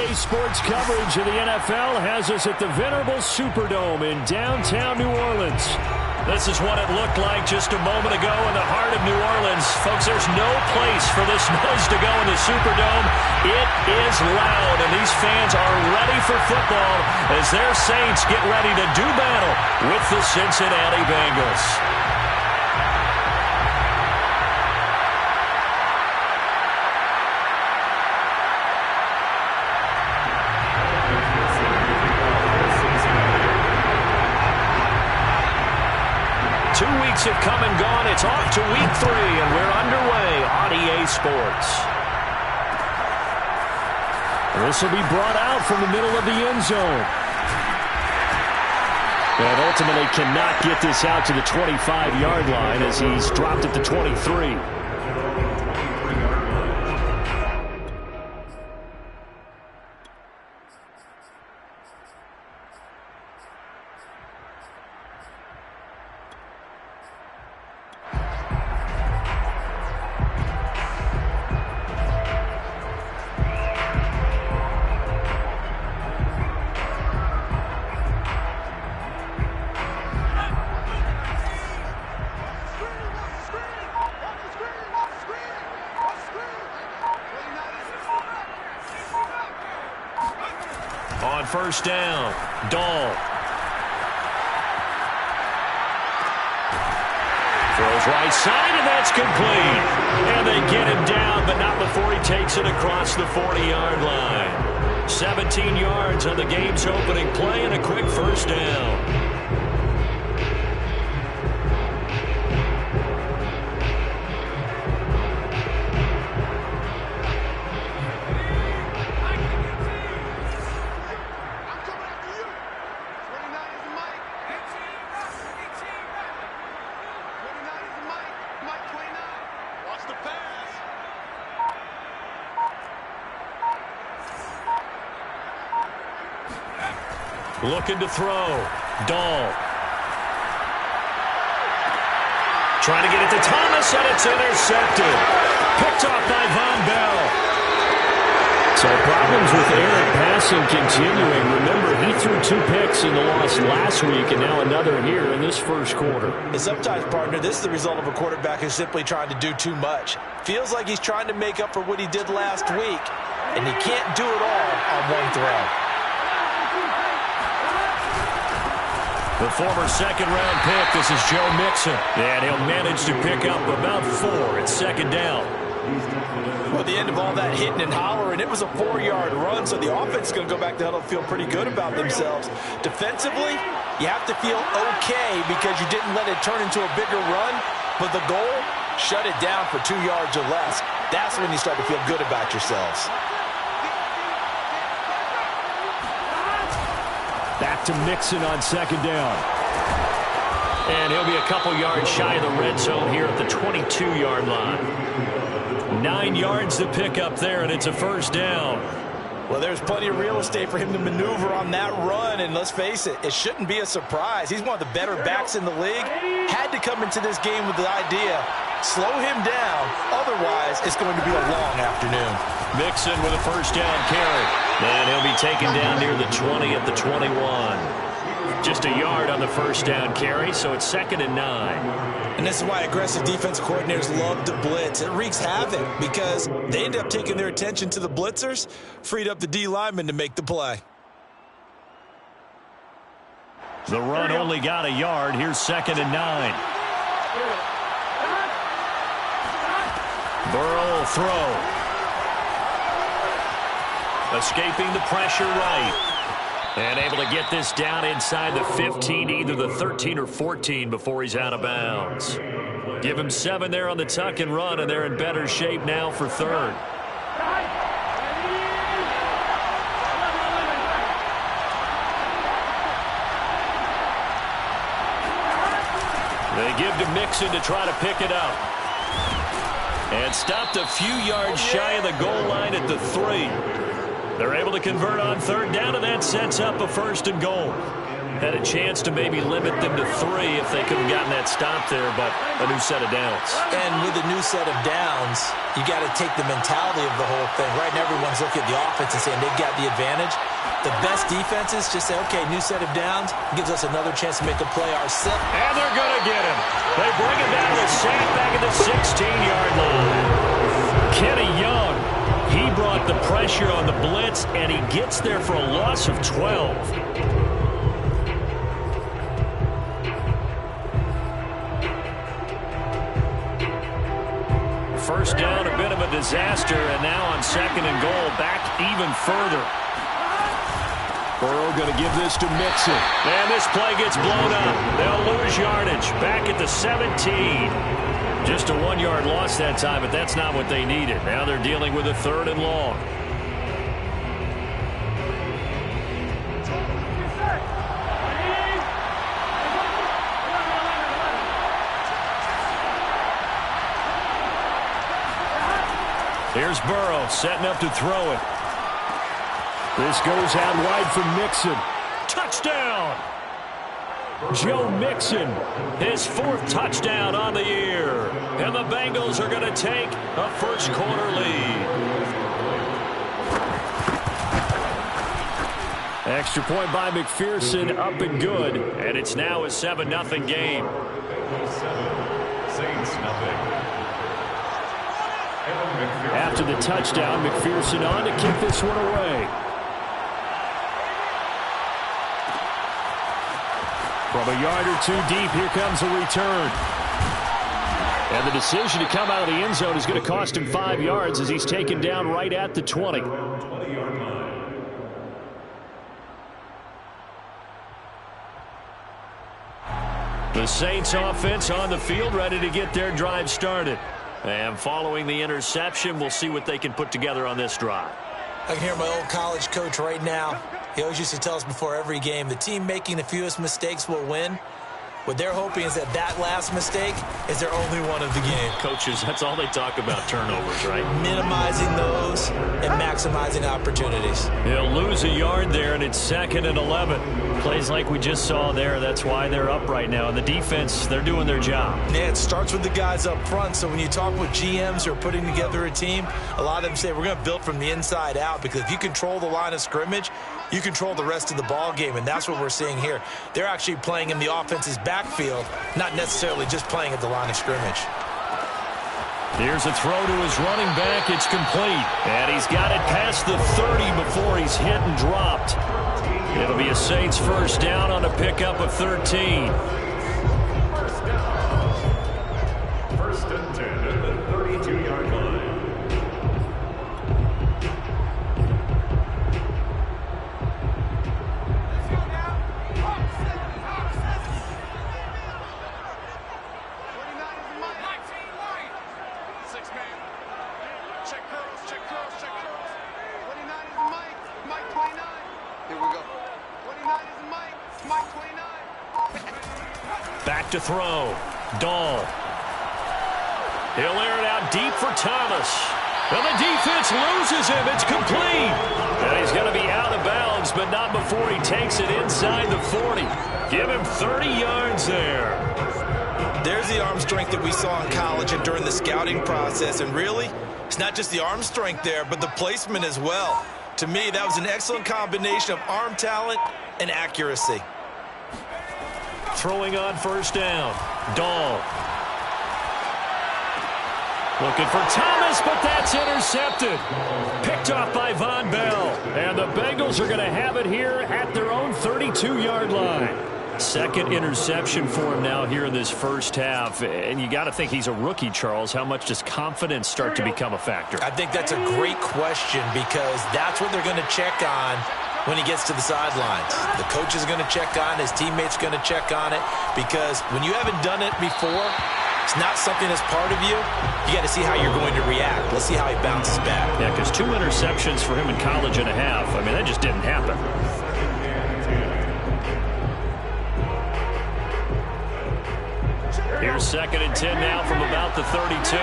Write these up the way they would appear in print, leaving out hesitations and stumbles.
RDA Sports coverage of the NFL has us at the venerable Superdome in downtown New Orleans. This is what it looked like just a moment ago in the heart of New Orleans. Folks, there's no place for this noise to go in the Superdome. It is loud, and these fans are ready for football as their Saints get ready to do battle with the Cincinnati Bengals. Have come and gone. It's off to week 3, and we're underway on EA Sports. This will be brought out from the middle of the end zone. And ultimately cannot get this out to the 25-yard line as he's dropped at the 23. On first down, Dahl. Throws right side, and that's complete. And they get him down, but not before he takes it across the 40-yard line. 17 yards on the game's opening play and a quick first down. Looking to throw. Dahl. Trying to get it to Thomas, and it's intercepted. Picked off by Von Bell. So problems with Aaron passing continuing. Remember, he threw 2 picks in the loss last week, and now another here in this first quarter. And sometimes, partner, this is the result of a quarterback who's simply trying to do too much. Feels like he's trying to make up for what he did last week, and he can't do it all on one throw. The former second-round pick, this is Joe Mixon. And he'll manage to pick up about 4 at second down. Well, at the end of all that hitting and hollering, it was a 4-yard run, so the offense is going to go back to huddle and feel pretty good about themselves. Defensively, you have to feel okay because you didn't let it turn into a bigger run, but the goal, shut it down for 2 yards or less. That's when you start to feel good about yourselves. Back to Mixon on second down. And he'll be a couple yards shy of the red zone here at the 22-yard line. 9 yards to pick up there, and it's a first down. Well, there's plenty of real estate for him to maneuver on that run, and let's face it, it shouldn't be a surprise. He's one of the better backs in the league. Had to come into this game with the idea, slow him down, otherwise it's going to be a long afternoon. Mixon with a first down carry. And he'll be taken down near the 20 at the 21. Just a yard on the first down carry, so it's 2nd and 9. And this is why aggressive defensive coordinators love to blitz. It wreaks havoc because they end up taking their attention to the blitzers, freed up the D lineman to make the play. The run only got a yard. Here's 2nd and 9. Burrow will throw. Escaping the pressure right. And able to get this down inside the 15, either the 13 or 14 before he's out of bounds. Give him 7 there on the tuck and run, and they're in better shape now for 3rd. They give to Mixon to try to pick it up. And stopped a few yards shy of the goal line at the 3. They're able to convert on 3rd down, and that sets up a 1st and goal. Had a chance to maybe limit them to 3 if they could have gotten that stop there, but a new set of downs. And with a new set of downs, you got to take the mentality of the whole thing. Right now, everyone's looking at the offense and saying they've got the advantage. The best defenses just say, okay, new set of downs, gives us another chance to make a play ourselves. And they're going to get him. They bring him down to sack back at the 16-yard line. Kenny Young, he brought the pressure on the blitz, and he gets there for a loss of 12. First down, a bit of a disaster, and now on 2nd and goal, back even further. Burrow going to give this to Mixon. And this play gets blown up. They'll lose yardage. Back at the 17. Just a 1-yard loss that time, but that's not what they needed. Now they're dealing with a 3rd and long. Here's Burrow setting up to throw it. This goes out wide for Mixon. Touchdown! Joe Mixon, his 4th touchdown on the year. And the Bengals are going to take a first-quarter lead. Extra point by McPherson, up and good. And it's now a 7-0 game. Saints nothing. After the touchdown, McPherson on to kick this one away. From a yard or 2 deep, here comes a return. And the decision to come out of the end zone is going to cost him 5 yards as he's taken down right at the 20. The Saints offense on the field, ready to get their drive started. And following the interception, we'll see what they can put together on this drive. I can hear my old college coach right now. He always used to tell us before every game, the team making the fewest mistakes will win. What they're hoping is that that last mistake is their only one of the game. Coaches, that's all they talk about, turnovers, right? Minimizing those and maximizing opportunities. He'll lose a yard there, and it's 2nd and 11. Plays like we just saw there. That's why they're up right now. And the defense, they're doing their job. Yeah, it starts with the guys up front. So when you talk with GMs who are putting together a team, a lot of them say we're going to build from the inside out, because if you control the line of scrimmage, you control the rest of the ball game, and that's what we're seeing here. They're actually playing in the offense's backfield, not necessarily just playing at the line of scrimmage. Here's a throw to his running back. It's complete. And he's got it past the 30 before he's hit and dropped. It'll be a Saints first down on a pickup of 13. First and 10 at the 32-yard line. Back to throw. Dahl. He'll air it out deep for Thomas. And the defense loses him. It's complete. And he's going to be out of bounds, but not before he takes it inside the 40. Give him 30 yards there. There's the arm strength that we saw in college and during the scouting process. And really, it's not just the arm strength there, but the placement as well. To me, that was an excellent combination of arm talent and accuracy. Throwing on first down. Dahl. Looking for Thomas, but that's intercepted. Picked off by Von Bell. And the Bengals are going to have it here at their own 32-yard line. 2nd interception for him now here in this first half. And you got to think he's a rookie, Charles. How much does confidence start to become a factor? I think that's a great question, because that's what they're going to check on when he gets to the sidelines. The coach is going to check on it. His teammates are going to check on it, because when you haven't done it before, it's not something that's part of you. You got to see how you're going to react. Let's see how he bounces back. Yeah, because 2 interceptions for him in college and a half. I mean, that just didn't happen. Here's 2nd and 10 now from about the 32.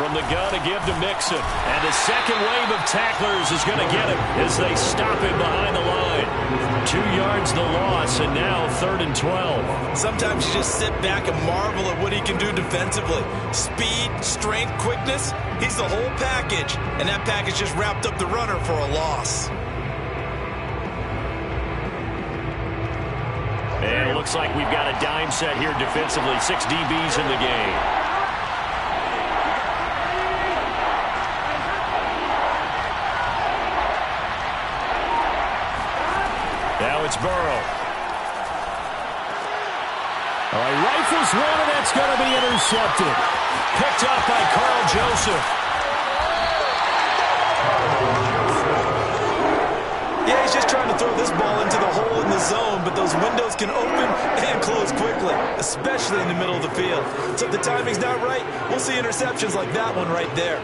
from the gun to give to Mixon. And the second wave of tacklers is going to get him as they stop him behind the line. 2 yards the loss, and now 3rd and 12. Sometimes you just sit back and marvel at what he can do defensively. Speed, strength, quickness, he's the whole package. And that package just wrapped up the runner for a loss. And it looks like we've got a dime set here defensively. 6 DBs in the game. Now it's Burrow. All right, rifles one, and that's going to be intercepted. Picked up by Carl Joseph. Yeah, he's just trying to throw this ball into the hole in the zone, but those windows can open and close quickly, especially in the middle of the field. So if the timing's not right, we'll see interceptions like that one right there.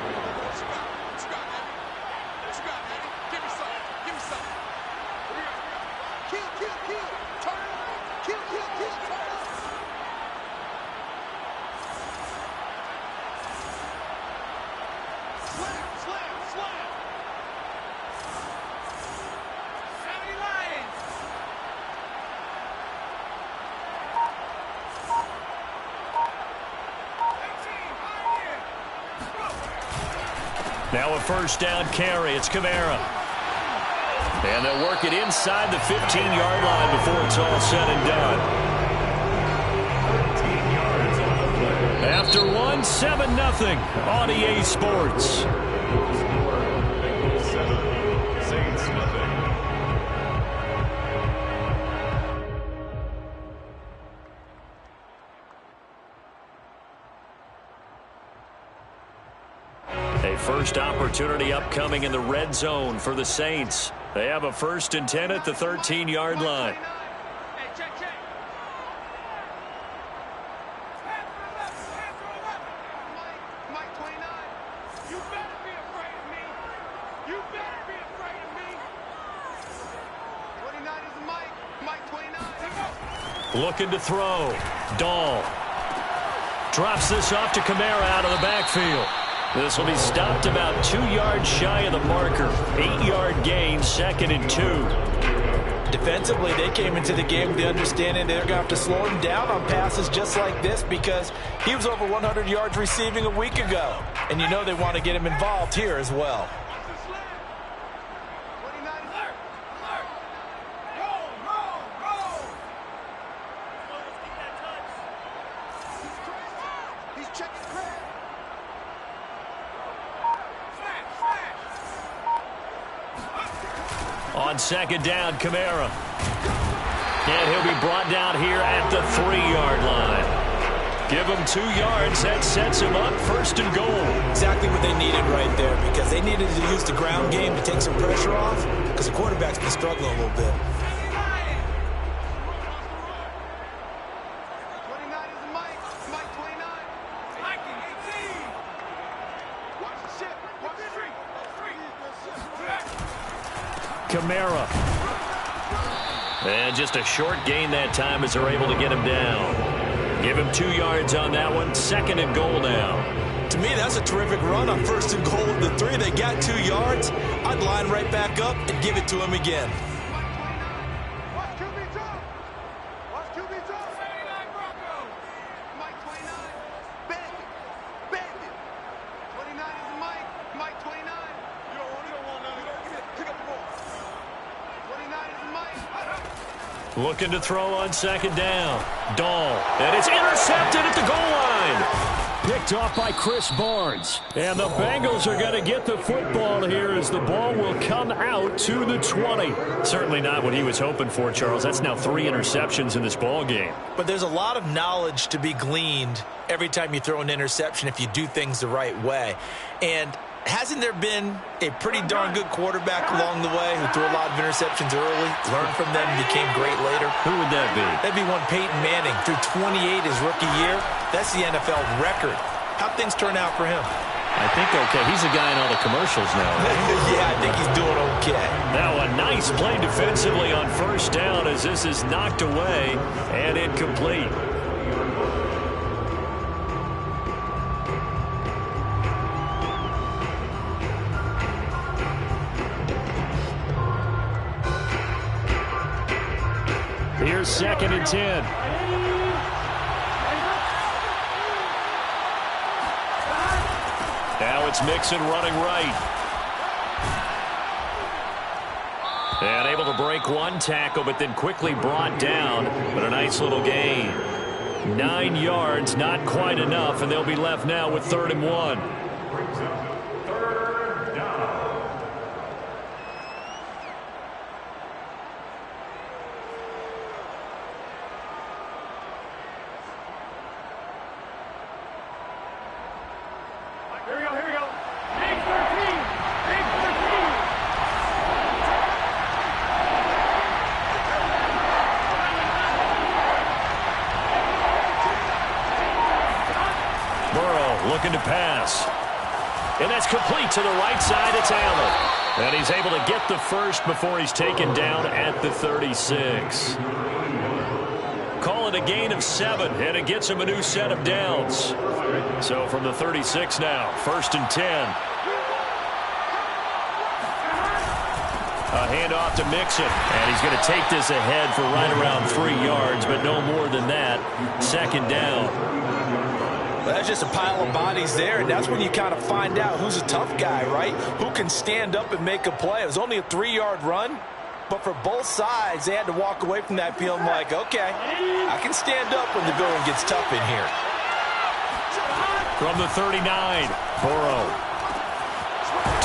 Now a first down carry. It's Kamara. And they'll work it inside the 15-yard line before it's all said and done. 13 yards on the play. After 7-0 on EA Sports. Score, Bengals 7, Saints nothing. A first opportunity upcoming in the red zone for the Saints. They have a 1st and 10 at the 13-yard line. Looking to throw. Dahl drops this off to Kamara out of the backfield. This will be stopped about 2 yards shy of the marker. 8-yard gain, 2nd and 2. Defensively, they came into the game with the understanding they're going to have to slow him down on passes just like this because he was over 100 yards receiving a week ago. And you know they want to get him involved here as well. On 2nd down, Kamara. And he'll be brought down here at the 3-yard line. Give him 2 yards. That sets him up 1st and goal. Exactly what they needed right there because they needed to use the ground game to take some pressure off because the quarterback's been struggling a little bit. Kamara. And just a short gain that time as they're able to get him down. Give him 2 yards on that one. 2nd and goal now. To me, that's a terrific run on 1st and goal of the 3. They got 2 yards. I'd line right back up and give it to him again. Looking to throw on 2nd down. Dahl. And it's intercepted at the goal line. Picked off by Chris Barnes. And the Bengals are going to get the football here as the ball will come out to the 20. Certainly not what he was hoping for, Charles. That's now 3 interceptions in this ball game. But there's a lot of knowledge to be gleaned every time you throw an interception if you do things the right way. And hasn't there been a pretty darn good quarterback along the way who threw a lot of interceptions early, learned from them, and became great later? Who would that be? That'd be one Peyton Manning. Threw 28 his rookie year. That's the NFL record. How'd things turn out for him? I think okay. He's a guy in all the commercials now. Yeah, I think he's doing okay. Now a nice play defensively on 1st down as this is knocked away and incomplete. Here's 2nd and 10. Now it's Mixon running right. And able to break one tackle, but then quickly brought down. But a nice little gain. 9 yards, not quite enough, and they'll be left now with 3rd and 1. Looking to pass. And that's complete to the right side. It's Allen. And he's able to get the first before he's taken down at the 36. Call it a gain of 7, and it gets him a new set of downs. So from the 36 now, 1st and 10. A handoff to Mixon. And he's going to take this ahead for right around 3 yards, but no more than that. 2nd down. Well, that's just a pile of bodies there, and that's when you kind of find out who's a tough guy, right? Who can stand up and make a play. It was only a 3-yard run, but for both sides, they had to walk away from that feeling like, okay, I can stand up when the going gets tough in here. From the 39, Burrow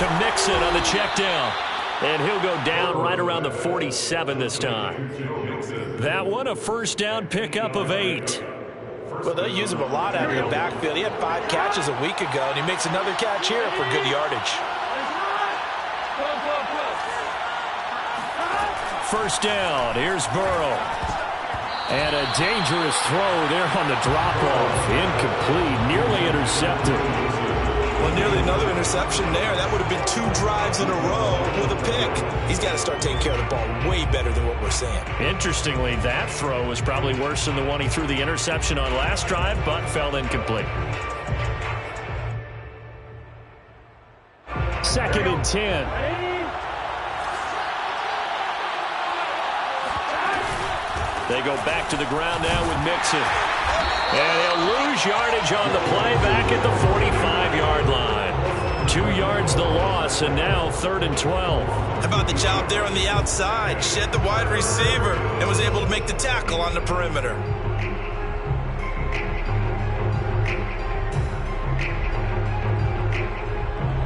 to Mixon on the check down. And he'll go down right around the 47 this time. That one, a 1st down pickup of 8. Well, they'll use him a lot out of the backfield. He had 5 catches a week ago, and he makes another catch here for good yardage. 1st down. Here's Burrow. And a dangerous throw there on the drop-off. Incomplete. Nearly intercepted. Well, nearly another interception there. That would have been 2 drives in a row with a pick. He's got to start taking care of the ball way better than what we're seeing. Interestingly, that throw was probably worse than the one he threw the interception on last drive, but fell incomplete. 2nd and 10. They go back to the ground now with Mixon. And he'll lose yardage on the play back at the 45-yard line. 2 yards the loss, and now 3rd and 12. How about the job there on the outside? Shed the wide receiver and was able to make the tackle on the perimeter.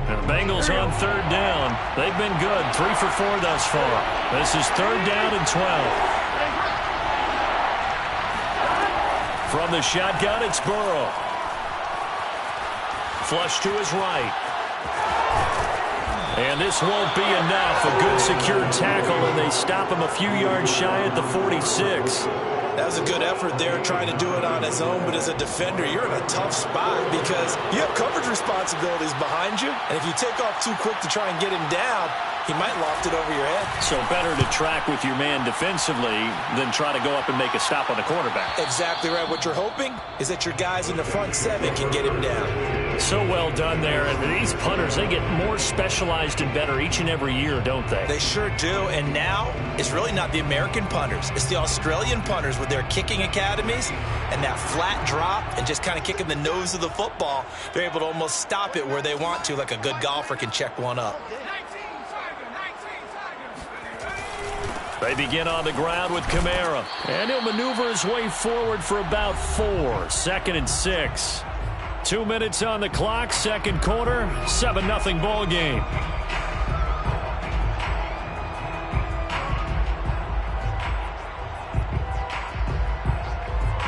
And the Bengals on 3rd down. They've been good, 3 for 4 thus far. This is 3rd down and 12. From the shotgun, it's Burrow. Flush to his right. And this won't be enough. A good secured tackle, and they stop him a few yards shy at the 46. That was a good effort there, trying to do it on his own. But as a defender, you're in a tough spot because you have coverage responsibilities behind you. And if you take off too quick to try and get him down, he might loft it over your head. So better to track with your man defensively than try to go up and make a stop on the quarterback. Exactly right. What you're hoping is that your guys in the front 7 can get him down. So well done there. And these punters, they get more specialized and better each and every year, don't they? They sure do. And now it's really not the American punters. It's the Australian punters with their kicking academies and that flat drop and just kind of kicking the nose of the football. They're able to almost stop it where they want to, like a good golfer can check one up. They begin on the ground with Kamara. And he'll maneuver his way forward for about 4. 2nd and 6. 2 minutes on the clock, 2nd quarter, 7-0 ball game.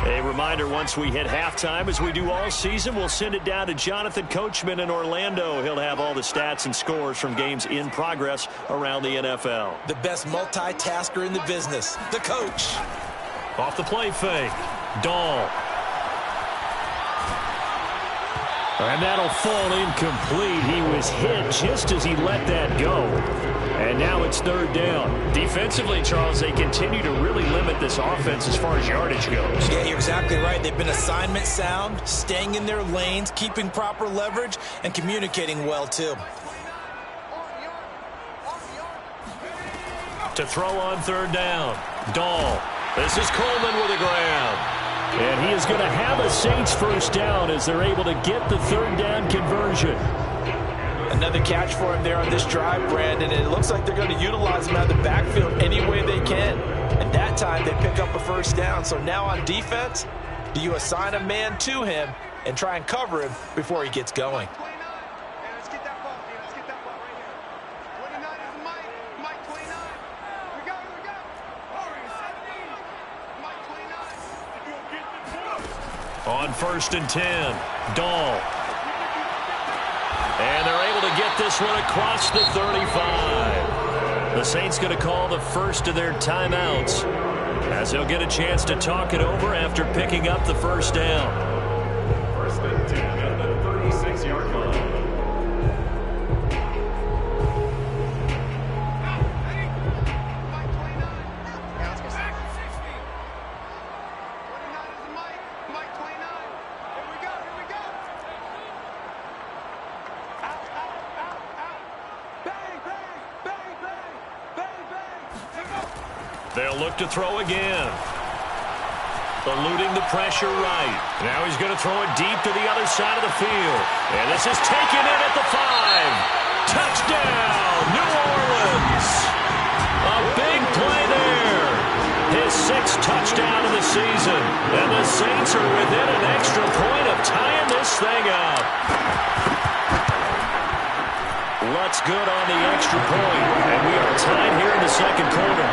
A reminder, once we hit halftime, as we do all season, we'll send it down to Jonathan Coachman in Orlando. He'll have all the stats and scores from games in progress around the NFL. The best multitasker in the business, the coach. Off the play fake, Dahl. And that'll fall incomplete. He was hit just as he let that go. And now it's 3rd down. Defensively, Charles, they continue to really limit this offense as far as yardage goes. Yeah, you're exactly right. They've been assignment sound, staying in their lanes, keeping proper leverage, and communicating well, too. To throw on 3rd down, Dahl. This is Coleman with a grab. And he is going to have a Saints first down as they're able to get the third down conversion. Another catch for him there on this drive, Brandon, and it looks like they're going to utilize him out of the backfield any way they can. And that time they pick up a first down. So now on defense, do you assign a man to him and try and cover him before he gets going? On 1st and 10, Dahl. And they're able to get this one across the 35. The Saints going to call the first of their timeouts as they'll get a chance to talk it over after picking up the first down. 1st and 10 at the 36-yard line. They'll look to throw again. Eluding the pressure right. Now he's going to throw it deep to the other side of the field. And this is taken in at the 5. Touchdown, New Orleans. A big play there. His 6th touchdown of the season. And the Saints are within an extra point of tying this thing up. What's good on the extra point, and we are tied here in the second quarter.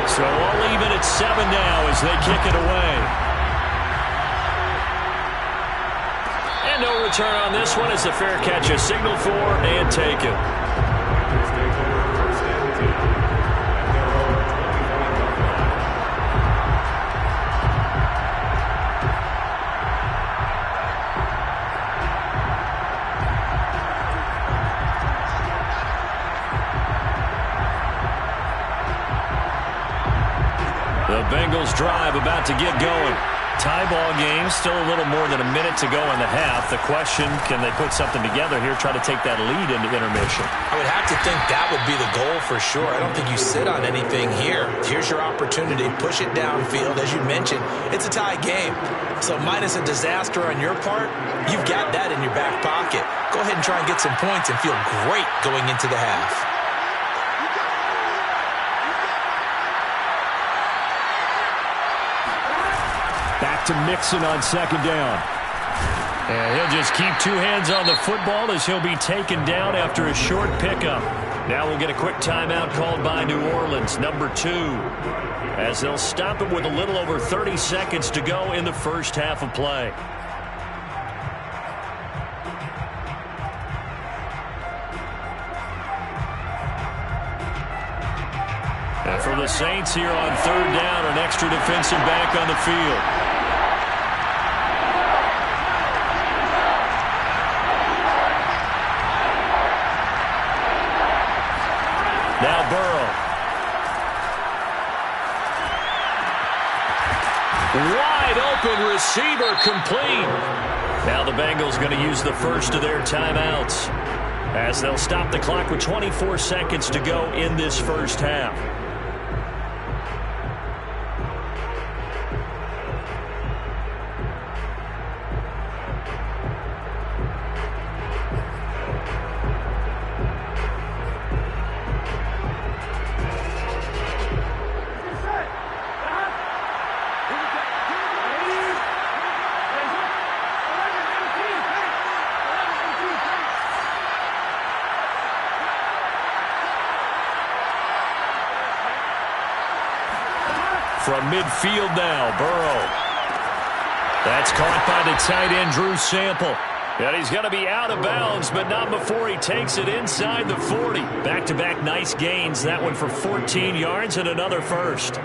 So all even at 7 now as they kick it away. And no return on this one as the fair catch is signaled for and taken. The Bengals drive about to get going. Tie ball game, still a little more than a minute to go in the half. The question, can they put something together here, try to take that lead into intermission? I would have to think that would be the goal for sure. I don't think you sit on anything here. Here's your opportunity. Push it downfield. As you mentioned, it's a tie game. So minus a disaster on your part, you've got that in your back pocket. Go ahead and try and get some points and feel great going into the half. Back to Mixon on 2nd down. And he'll just keep 2 hands on the football as he'll be taken down after a short pickup. Now we'll get a quick timeout called by New Orleans, number 2, as they'll stop it with a little over 30 seconds to go in the first half of play. And for the Saints here on 3rd down, an extra defensive back on the field. Now Burrow. Wide open receiver complete. Now the Bengals going to use the first of their timeouts as they'll stop the clock with 24 seconds to go in this first half. From midfield now, Burrow. That's caught by the tight end, Drew Sample. And he's going to be out of bounds, but not before he takes it inside the 40. Back-to-back nice gains. That one for 14 yards and another first.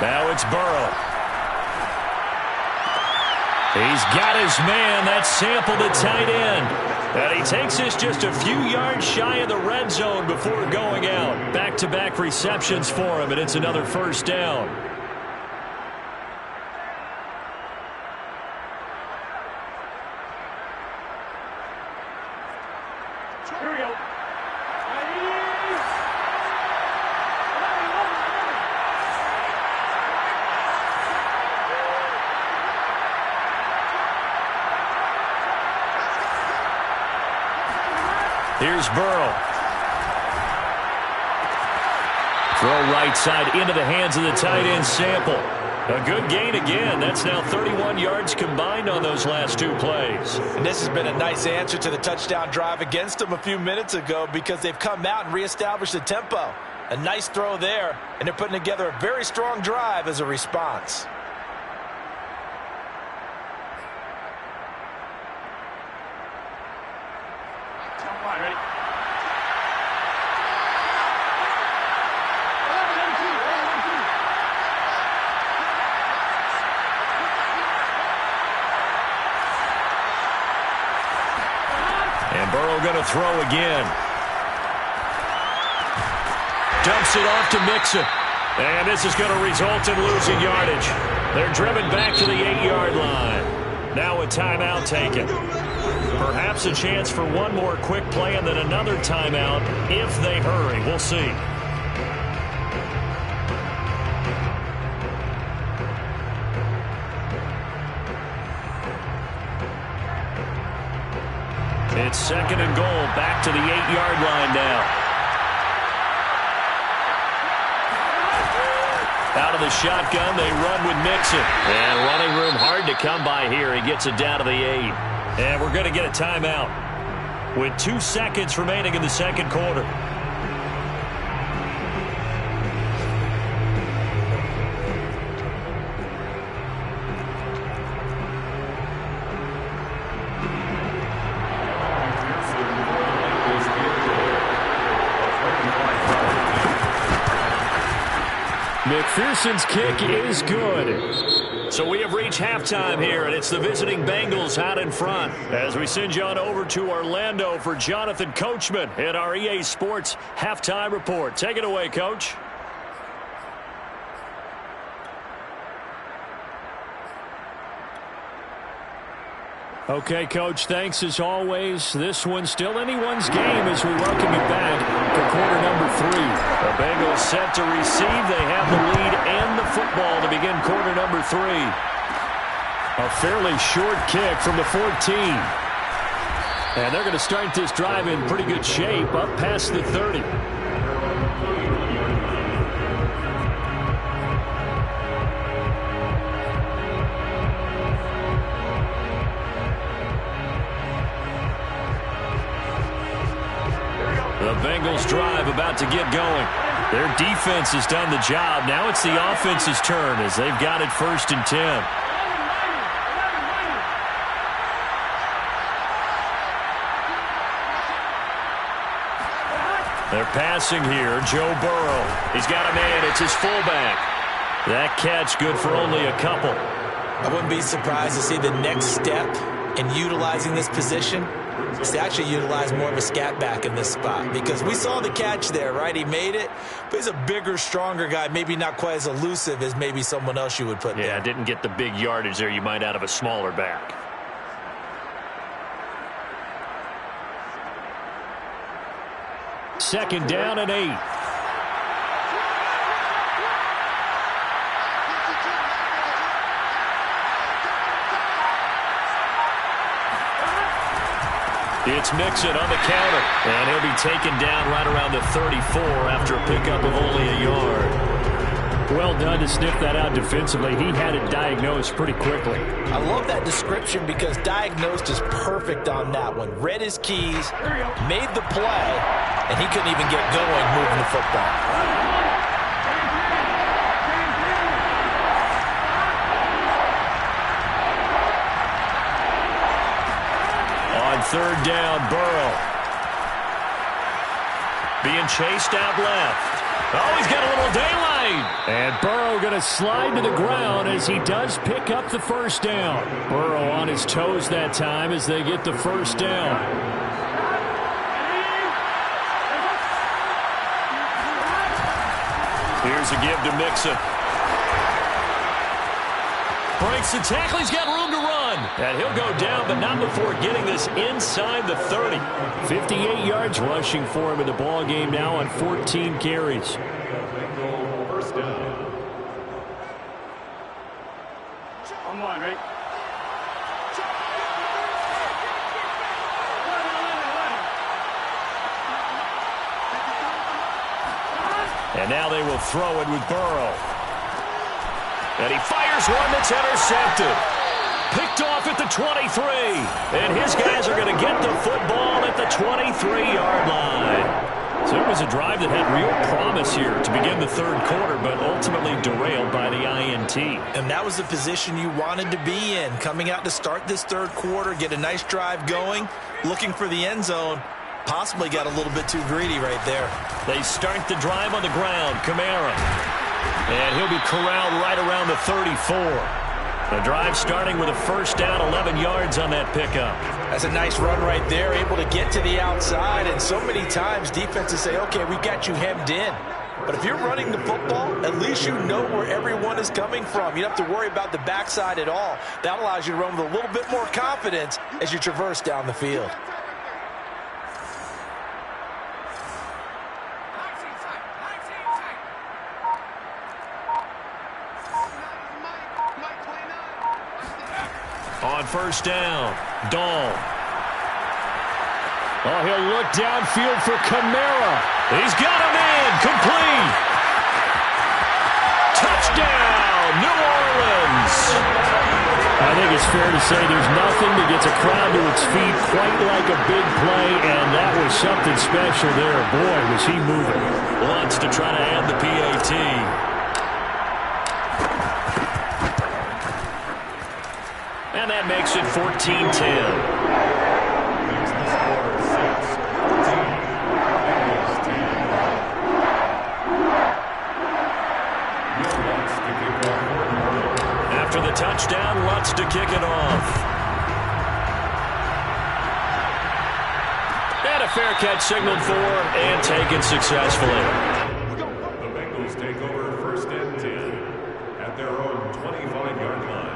Now it's Burrow. He's got his man. That's Sample, the tight end. And he takes this just a few yards shy of the red zone before going out. Back-to-back receptions for him, and it's another first down. Here we go. Here's Burrow. Throw right side into the hands of the tight end, Sample. A good gain again. That's now 31 yards combined on those last two plays. And this has been a nice answer to the touchdown drive against them a few minutes ago because they've come out and reestablished the tempo. A nice throw there, and they're putting together a very strong drive as a response. Ready? And Burrow going to throw again. Dumps it off to Mixon. And this is going to result in losing yardage. They're driven back to the 8-yard line. Now a timeout taken. Perhaps a chance for one more quick play and then another timeout if they hurry. We'll see. It's second and goal, back to the 8-yard line now. Out of the shotgun, they run with Mixon. And running room hard to come by here. He gets it down to the 8. And we're going to get a timeout with 2 seconds remaining in the second quarter. McPherson's kick is good. So we have reached halftime here, and it's the visiting Bengals out in front. As we send you on over to Orlando for Jonathan Coachman in our EA Sports Halftime Report. Take it away, Coach. Okay, Coach, thanks as always. This one's still anyone's game as we welcome you back for quarter number 3. The Bengals set to receive. They have the lead and the football to begin quarter number 3. A fairly short kick from the 14. And they're going to start this drive in pretty good shape up past the 30. The Bengals drive about to get going. Their defense has done the job. Now it's the offense's turn as they've got it 1st and 10. They're passing here. Joe Burrow. He's got a man. It's his fullback. That catch good for only a couple. I wouldn't be surprised to see the next step in utilizing this position is to actually utilize more of a scat back in this spot, because we saw the catch there, right? He made it, but he's a bigger, stronger guy, maybe not quite as elusive as maybe someone else you would put there. Yeah, didn't get the big yardage there you might out of a smaller back. Second down and 8. It's Mixon on the counter, and he'll be taken down right around the 34 after a pickup of only a yard. Well done to sniff that out defensively. He had it diagnosed pretty quickly. I love that description because diagnosed is perfect on that one. Read his keys, made the play, and he couldn't even get going moving the football. Third down, Burrow. Being chased out left. Oh, he's got a little daylight. And Burrow going to slide to the ground as he does pick up the first down. Burrow on his toes that time as they get the first down. Here's a give to Mixon. Breaks the tackle. He's got room to run. And he'll go down, but not before getting this inside the 30. 58 yards rushing for him in the ball game now on 14 carries. First down. Come on, right? And now they will throw it with Burrow. And he fires one that's intercepted. Picked off at the 23. And his guys are going to get the football at the 23-yard line. So it was a drive that had real promise here to begin the third quarter, but ultimately derailed by the INT. And that was the position you wanted to be in. Coming out to start this third quarter, get a nice drive going, looking for the end zone. Possibly got a little bit too greedy right there. They start the drive on the ground. Kamara. And he'll be corralled right around the 34. The drive starting with a first down, 11 yards on that pickup. That's a nice run right there, able to get to the outside. And so many times defenses say, okay, we got you hemmed in. But if you're running the football, at least you know where everyone is coming from. You don't have to worry about the backside at all. That allows you to run with a little bit more confidence as you traverse down the field. On first down, Dahl. Oh, he'll look downfield for Kamara. He's got him in, complete. Touchdown, New Orleans. I think it's fair to say there's nothing that gets a crowd to its feet quite like a big play, and that was something special there. Boy, was he moving. Wants to try to add the PAT. And that makes it 14-10. After the touchdown, Lutz to kick it off. And a fair catch signaled for and taken successfully. The Bengals take over first and 10 at their own 25-yard line.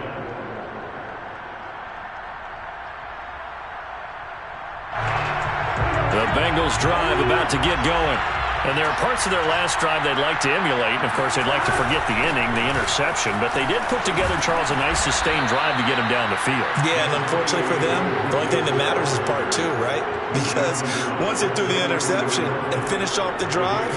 The Bengals drive about to get going. And there are parts of their last drive they'd like to emulate. And, of course, they'd like to forget the inning, the interception. But they did put together, Charles, a nice sustained drive to get him down the field. Yeah, and unfortunately for them, the only thing that matters is part two, right? Because once they threw the interception and finished off the drive,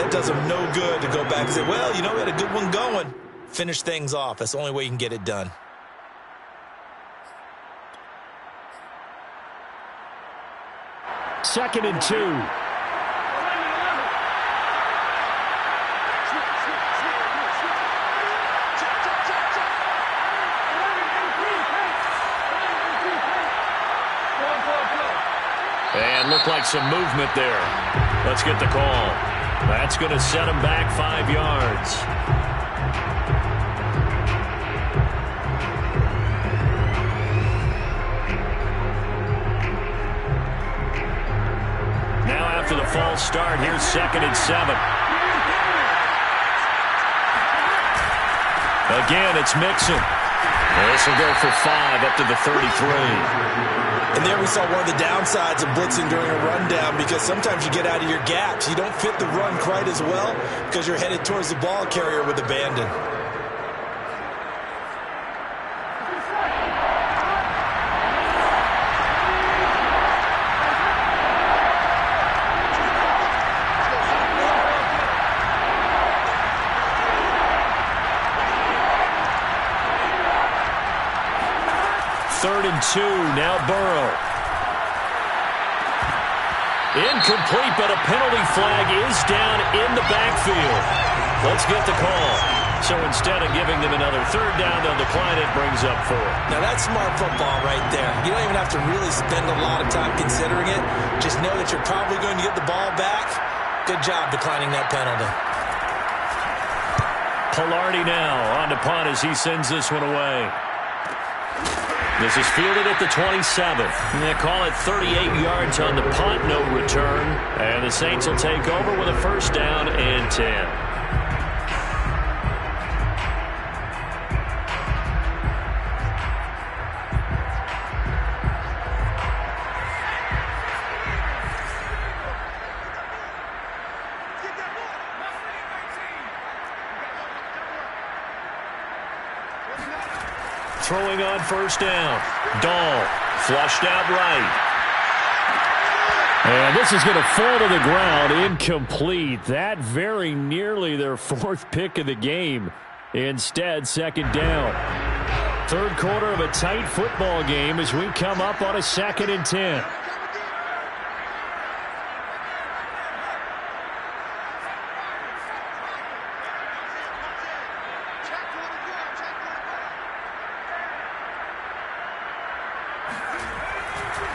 that does them no good to go back and say, well, you know, we had a good one going. Finish things off. That's the only way you can get it done. Second and 2. And looked like some movement there. Let's get the call. That's going to set him back 5 yards. Now after the false start, here's second and 7. Again, it's Mixon. This will go for 5 up to the 33. And there we saw one of the downsides of blitzing during a rundown, because sometimes you get out of your gaps. You don't fit the run quite as well because you're headed towards the ball carrier with abandon. Third and 2, now Burrow. Incomplete, but a penalty flag is down in the backfield. Let's get the call. So instead of giving them another third down, they'll decline it, brings up 4. Now that's smart football right there. You don't even have to really spend a lot of time considering it. Just know that you're probably going to get the ball back, Good job declining that penalty. Pilardi now on to punt as he sends this one away. This is fielded at the 27th. They call it 38 yards on the punt, no return. And the Saints will take over with a first down and 10. Throwing on first down. Dahl flushed out right. And this is going to fall to the ground. Incomplete. That very nearly their fourth pick of the game. Instead, second down. Third quarter of a tight football game as we come up on a 2nd and 10.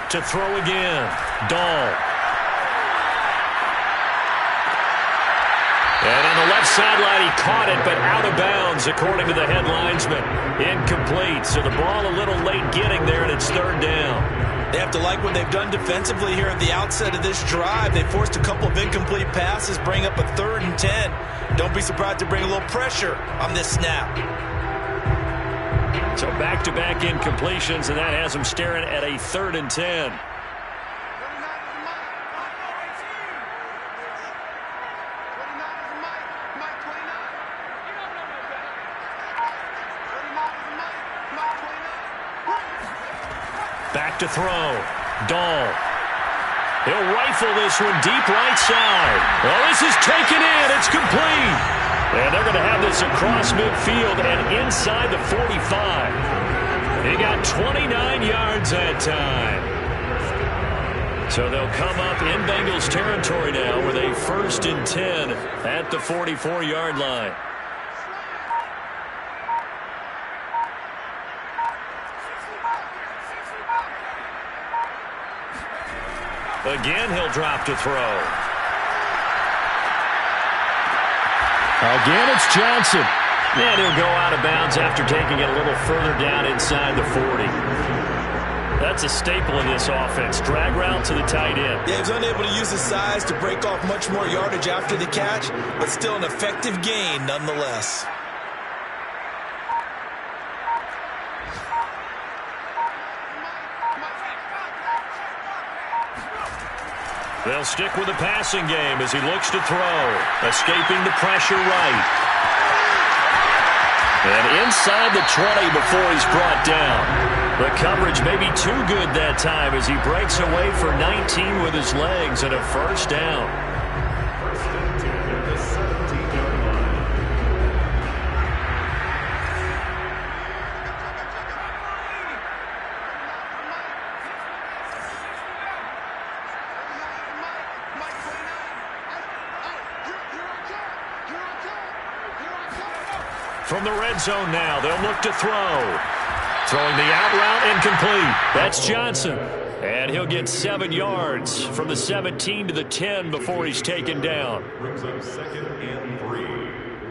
To throw again. Dahl. And on the left sideline, he caught it, but out of bounds, according to the head linesman. Incomplete. So the ball a little late getting there, and it's third down. They have to like what they've done defensively here at the outset of this drive. They forced a couple of incomplete passes, bring up a 3rd and 10. Don't be surprised to bring a little pressure on this snap. So back-to-back incompletions, and that has them staring at a 3rd and 10. Back to throw. Dahl. He'll rifle this one deep right side. Well, this is taken in. It's complete. And they're going to have this across midfield and inside the 45. He got 29 yards that time. So they'll come up in Bengals territory now with a 1st and 10 at the 44-yard line. Again, he'll drop to throw. Again, it's Johnson. And he'll go out of bounds after taking it a little further down inside the 40. That's a staple of this offense. Drag route to the tight end. Yeah, he was unable to use his size to break off much more yardage after the catch, but still an effective gain nonetheless. They'll stick with the passing game as he looks to throw. Escaping the pressure right. And inside the 20 before he's brought down. The coverage may be too good that time as he breaks away for 19 with his legs and a first down. First and 10 at the 17-yard line. From the red zone now, they'll look to throw. Throwing the out route incomplete. That's Johnson. And he'll get 7 yards from the 17 to the 10 before he's taken down. Brings up 2nd and 3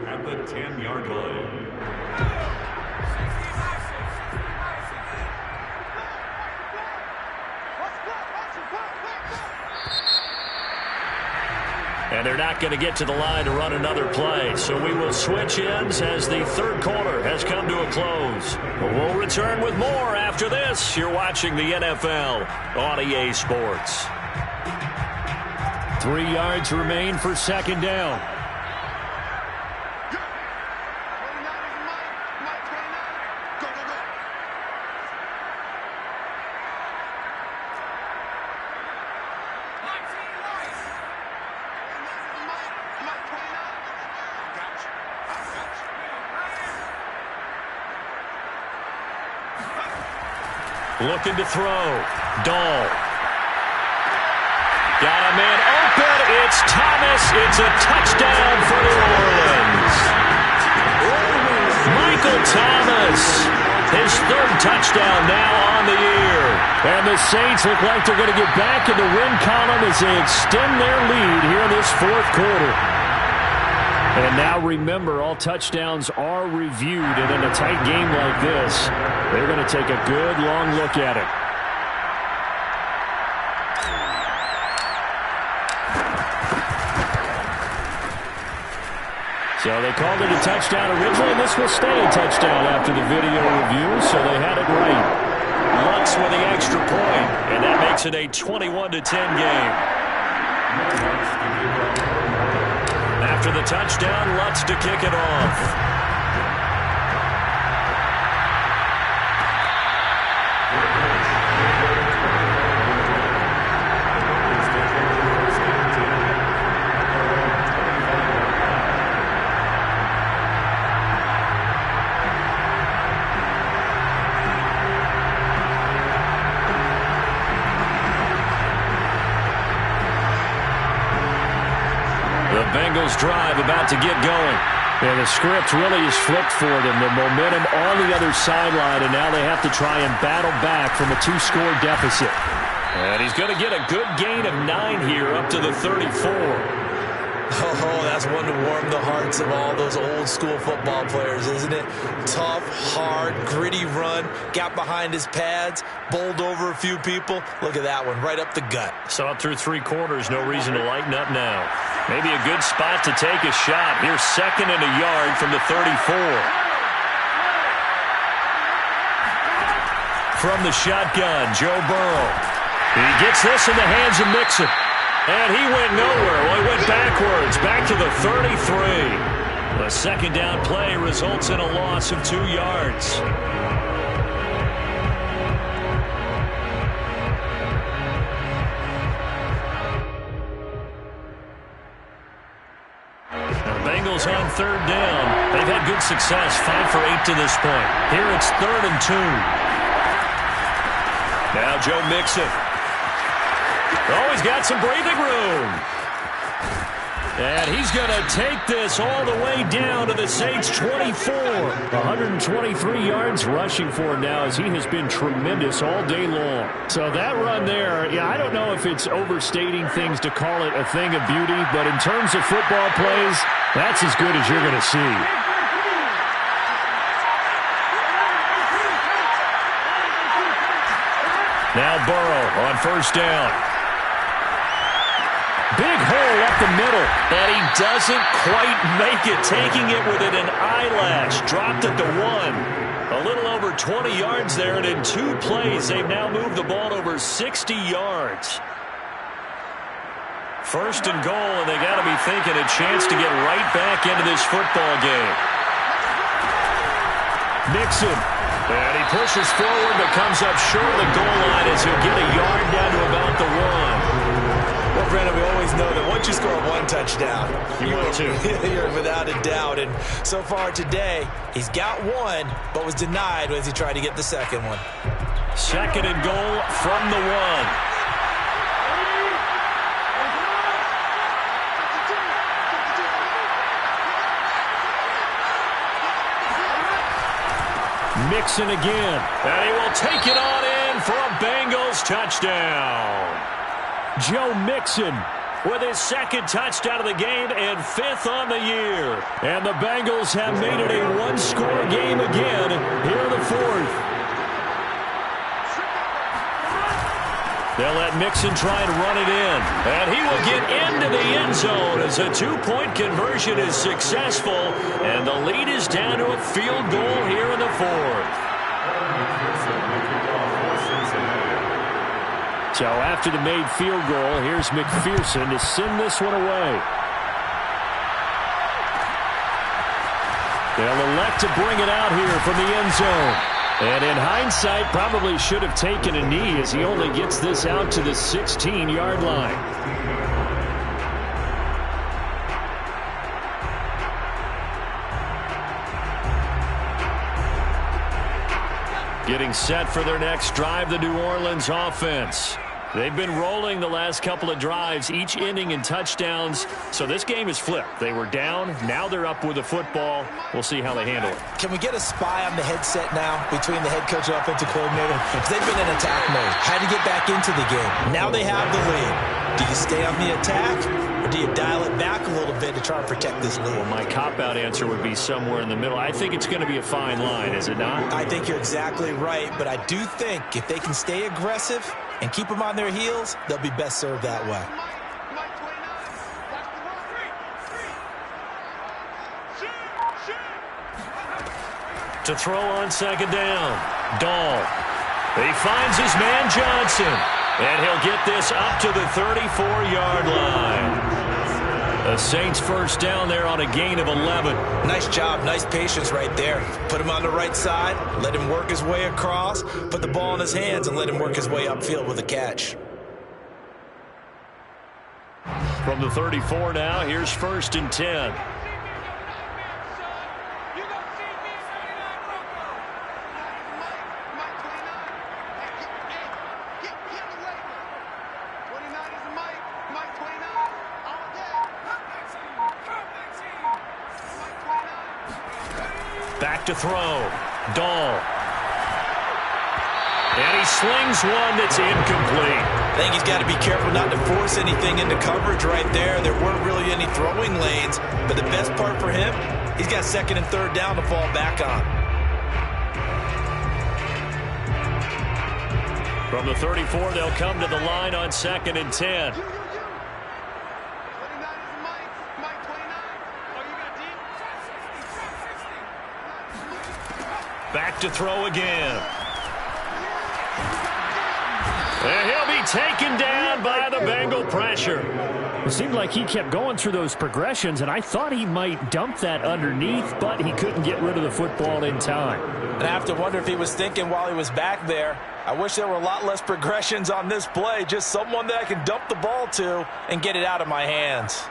at the 10-yard line. And they're not going to get to the line to run another play. So we will switch ends as the third quarter has come to a close. We'll return with more after this. You're watching the NFL on EA Sports. 3 yards remain for second down. Looking to throw. Dahl. Got a man open. It's Thomas. It's a touchdown for New Orleans. Michael Thomas. His 3rd touchdown now on the year. And the Saints look like they're going to get back in the win column as they extend their lead here in this fourth quarter. And now remember, all touchdowns are reviewed, and in a tight game like this, they're going to take a good long look at it. So they called it a touchdown originally, and this will stay a touchdown after the video review, so they had it right. Lutz with the extra point, and that makes it a 21-10 game. After the touchdown, Lutz to kick it off. Bengals drive about to get going. And the script really is flipped for them. The momentum on the other sideline, and now they have to try and battle back from a 2-score deficit. And he's going to get a good gain of 9 here up to the 34. Oh, that's one to warm the hearts of all those old-school football players, isn't it? Tough, hard, gritty run, got behind his pads, bowled over a few people. Look at that one, right up the gut. Saw it through 3 quarters, no reason to lighten up now. Maybe a good spot to take a shot. Here's 2nd and a yard from the 34. From the shotgun, Joe Burrow. He gets this in the hands of Mixon. And he went nowhere. Well, he went backwards, back to the 33. A second down play results in a loss of 2 yards. Bengals on 3rd down. They've had good success, 5 for 8 to this point. Here it's 3rd and 2. Now Joe Mixon. Oh, he's got some breathing room. And he's going to take this all the way down to the Saints' 24. 123 yards rushing for him now as he has been tremendous all day long. So that run there, yeah, I don't know if it's overstating things to call it a thing of beauty, but in terms of football plays, that's as good as you're going to see. Now Burrow on 1st down. Big hole up the middle, and he doesn't quite make it, taking it within an eyelash. Dropped it to 1. A little over 20 yards there, and in 2 plays, they've now moved the ball over 60 yards. 1st and goal, and they got to be thinking a chance to get right back into this football game. Mixon, and he pushes forward, but comes up short of the goal line as he'll get a yard down to about the 1. Well, Brandon, we always know that once you score 1 touchdown, you will too. You're without a doubt. And so far today, he's got 1, but was denied as he tried to get the 2nd one. 2nd and goal from the 1. Mixon again, and he will take it on in for a Bengals touchdown. Joe Mixon with his 2nd touchdown of the game and 5th on the year. And the Bengals have made it a 1-score game again here in the 4th. They'll let Mixon try and run it in. And he will get into the end zone as a 2-point conversion is successful. And the lead is down to a field goal here in the 4th. So after the made field goal, here's McPherson to send this one away. They'll elect to bring it out here from the end zone. And in hindsight, probably should have taken a knee as he only gets this out to the 16-yard line. Getting set for their next drive, the New Orleans offense. They've been rolling the last couple of drives, each inning in touchdowns. So this game is flipped. They were down. Now they're up with the football. We'll see how they handle it. Can we get a spy on the headset now between the head coach and offensive coordinator? Because they've been in attack mode. Had to get back into the game. Now they have the lead. Do you stay on the attack, or do you dial it back a little bit to try and protect this lead? Well, my cop-out answer would be somewhere in the middle. I think it's going to be a fine line, is it not? I think you're exactly right, but I do think if they can stay aggressive and keep them on their heels, they'll be best served that way. To throw on second down, Dahl. He finds his man Johnson, and he'll get this up to the 34-yard line. The Saints first down there on a gain of 11. Nice job, nice patience right there. Put him on the right side, let him work his way across, put the ball in his hands, and let him work his way upfield with a catch. From the 34 now, here's 1st and 10. Back to throw. Dahl. And he slings one that's incomplete. I think he's got to be careful not to force anything into coverage right there. There weren't really any throwing lanes, but the best part for him, he's got 2nd and 3rd down to fall back on. From the 34, they'll come to the line on 2nd and 10. Back to throw again. And he'll be taken down by the Bengal pressure. It seemed like he kept going through those progressions, and I thought he might dump that underneath, but he couldn't get rid of the football in time. And I have to wonder if he was thinking while he was back there, I wish there were a lot less progressions on this play, just someone that I can dump the ball to and get it out of my hands.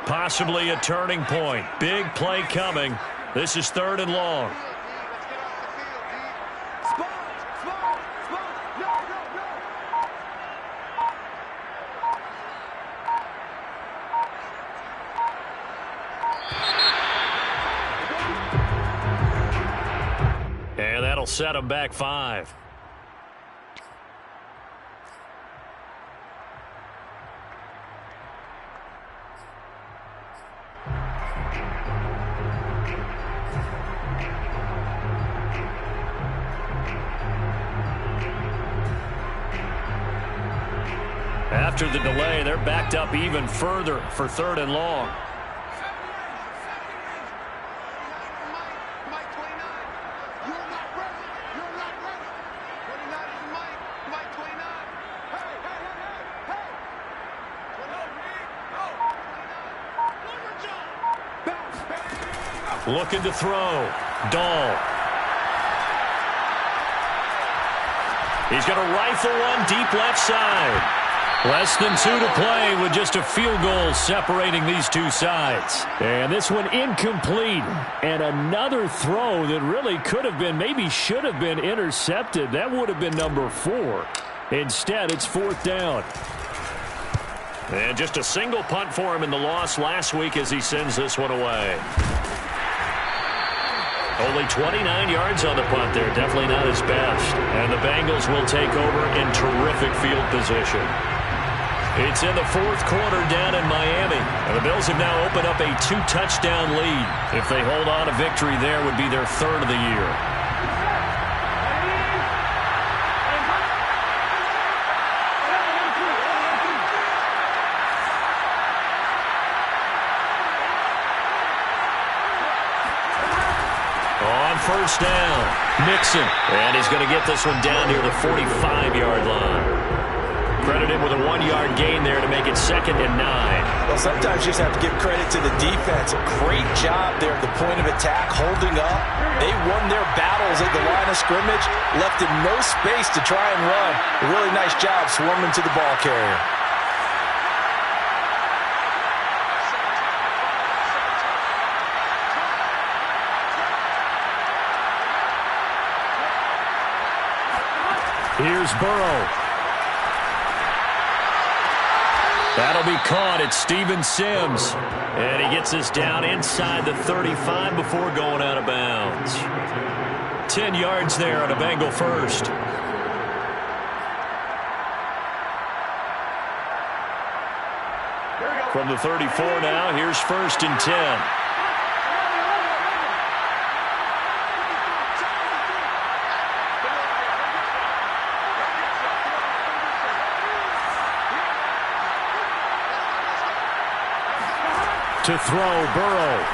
Possibly a turning point. Big play coming. This is 3rd and long. And that'll set him back 5. After the delay, they're backed up even further for 3rd and long. Looking to throw. Dahl. He's going to rifle one deep left side. Less than 2 to play with just a field goal separating these two sides. And this one incomplete. And another throw that really could have been, maybe should have been intercepted. That would have been number 4. Instead, it's 4th down. And just a single punt for him in the loss last week as he sends this one away. Only 29 yards on the punt there. Definitely not his best. And the Bengals will take over in terrific field position. It's in the 4th quarter down in Miami. And the Bills have now opened up a 2-touchdown lead. If they hold on, a victory there would be their 3rd of the year. On 1st down, Mixon. And he's going to get this one down near the 45-yard line. Credited with a 1-yard gain there to make it 2nd and 9. Well, sometimes you just have to give credit to the defense. A great job there at the point of attack, holding up. They won their battles at the line of scrimmage, left him no space to try and run. A really nice job swarming to the ball carrier. Here's Burrow. That'll be caught. It's Steven Sims. And he gets us down inside the 35 before going out of bounds. 10 yards there on a Bengal first. From the 34 now, here's 1st and 10. To throw, Burrow.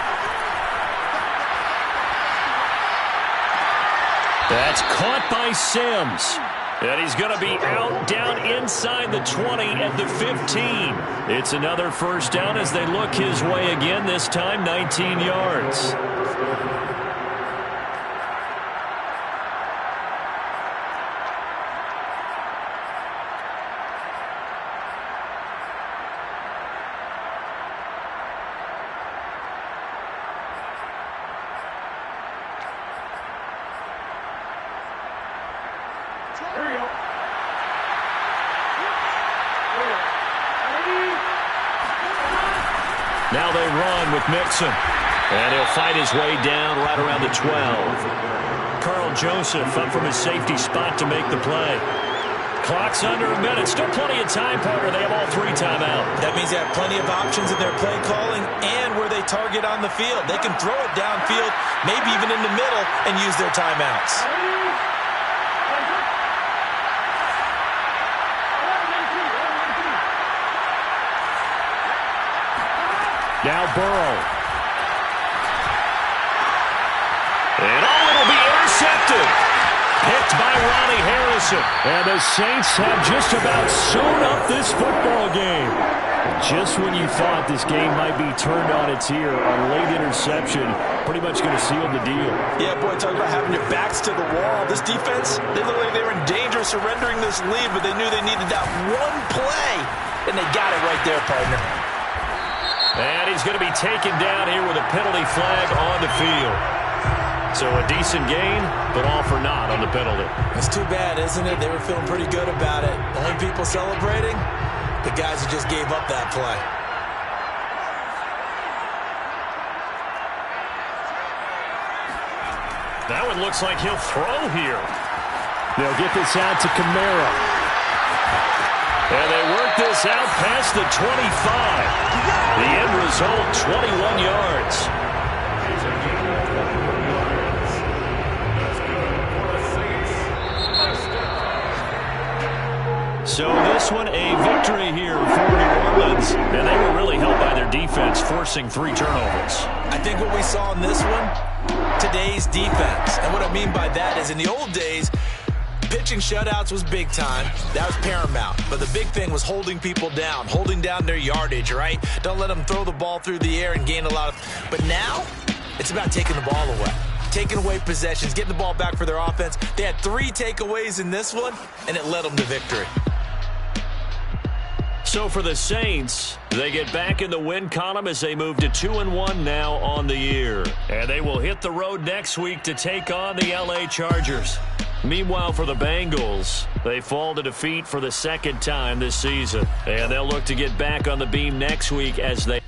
That's caught by Sims. And he's going to be out down inside the 20 at the 15. It's another 1st down as they look his way again, this time 19 yards. Now they run with Mixon. And he'll fight his way down right around the 12. Carl Joseph up from his safety spot to make the play. Clock's under a minute. Still plenty of time, partner. They have all 3 timeouts. That means they have plenty of options in their play calling and where they target on the field. They can throw it downfield, maybe even in the middle, and use their timeouts. Now Burrow. And it'll be intercepted. Picked by Ronnie Harrison. And the Saints have just about sewn up this football game. Just when you thought this game might be turned on its ear, a late interception pretty much going to seal the deal. Yeah, boy, talk about having your backs to the wall. This defense, they looked like they were in danger of surrendering this lead, but they knew they needed that one play, and they got it right there, partner. And he's going to be taken down here with a penalty flag on the field. So a decent gain, but all for naught on the penalty. It's too bad, isn't it? They were feeling pretty good about it. Only people celebrating, the guys who just gave up that play. That one looks like he'll throw here. They'll get this out to Kamara. And they work this out past the 25. The end result, 21 yards. So this one, a victory here for New Orleans. And they were really helped by their defense, forcing 3 turnovers. I think what we saw in this one, today's defense. And what I mean by that is in the old days, pitching shutouts was big time. That was paramount. But the big thing was holding people down, holding down their yardage, right? Don't let them throw the ball through the air and gain a lot of... But now, it's about taking the ball away. Taking away possessions, getting the ball back for their offense. They had 3 takeaways in this one, and it led them to victory. So for the Saints, they get back in the win column as they move to 2-1 now on the year. And they will hit the road next week to take on the LA Chargers. Meanwhile, for the Bengals, they fall to defeat for the 2nd time this season. And they'll look to get back on the beam next week as they...